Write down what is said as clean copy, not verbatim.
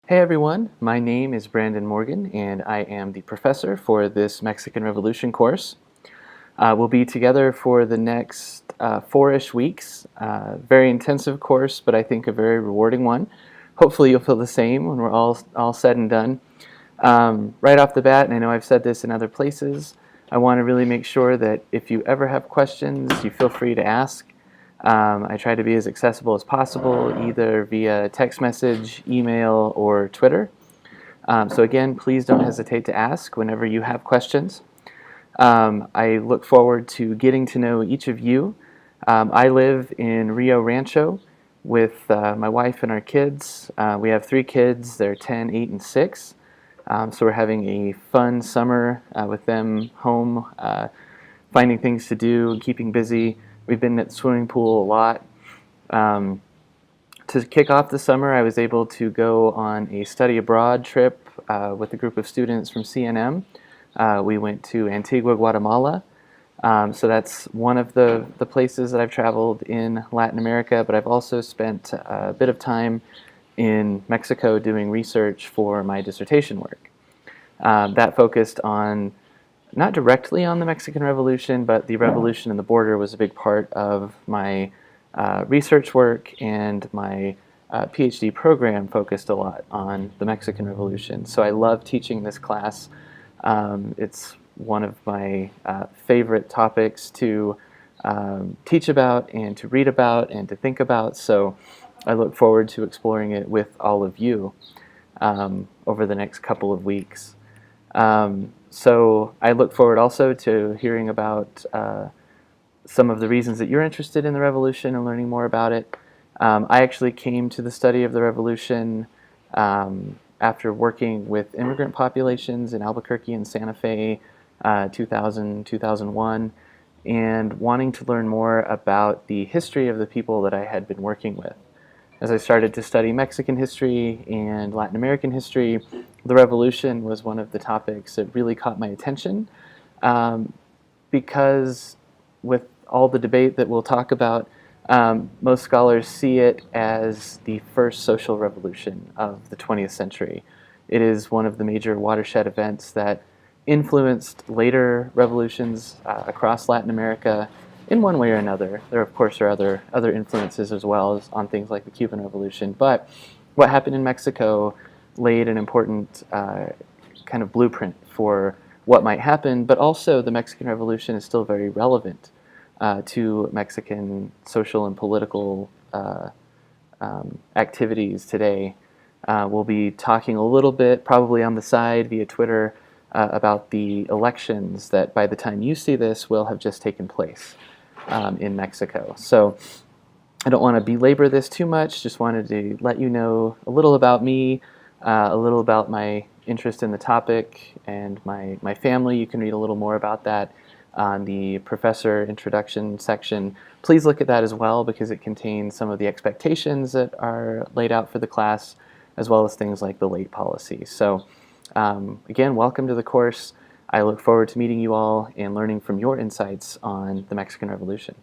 Hey everyone, my name is Brandon Morgan and I am the professor for this Mexican Revolution course. We'll be together for the next 4-ish weeks. Very intensive course, but I think a very rewarding one. Hopefully you'll feel the same when we're all said and done. Right off the bat, and I know I've said this in other places, I want to really make sure that if you ever have questions, you feel free to ask. I try to be as accessible as possible, either via text message, email, or Twitter. So again, please don't hesitate to ask whenever you have questions. I look forward to getting to know each of you. I live in Rio Rancho with my wife and our kids. We have 3 kids. They're 10, 8, and 6. So we're having a fun summer with them home, finding things to do, keeping busy. We've been at the swimming pool a lot. To kick off the summer, I was able to go on a study abroad trip with a group of students from CNM. We went to Antigua, Guatemala. So that's one of the places that I've traveled in Latin America, but I've also spent a bit of time in Mexico doing research for my dissertation work. That focused on not directly on the Mexican Revolution, but the revolution in the border was a big part of my research work, and my PhD program focused a lot on the Mexican Revolution. So I love teaching this class. It's one of my favorite topics to teach about and to read about and to think about. So I look forward to exploring it with all of you over the next couple of weeks. So I look forward also to hearing about some of the reasons that you're interested in the revolution and learning more about it. I actually came to the study of the revolution after working with immigrant populations in Albuquerque and Santa Fe 2000, 2001, and wanting to learn more about the history of the people that I had been working with. As I started to study Mexican history and Latin American history, the revolution was one of the topics that really caught my attention because with all the debate that we'll talk about, most scholars see it as the first social revolution of the 20th century. It is one of the major watershed events that influenced later revolutions across Latin America in one way or another. There, of course, are other influences as well as on things like the Cuban Revolution. But what happened in Mexico laid an important kind of blueprint for what might happen, but also the Mexican Revolution is still very relevant to Mexican social and political activities today. We'll be talking a little bit, probably on the side via Twitter, about the elections that by the time you see this will have just taken place in Mexico. So I don't want to belabor this too much, just wanted to let you know a little about me, a little about my interest in the topic and my family. You can read a little more about that on the professor introduction section. Please look at that as well because it contains some of the expectations that are laid out for the class, as well as things like the late policy. So again, welcome to the course. I look forward to meeting you all and learning from your insights on the Mexican Revolution.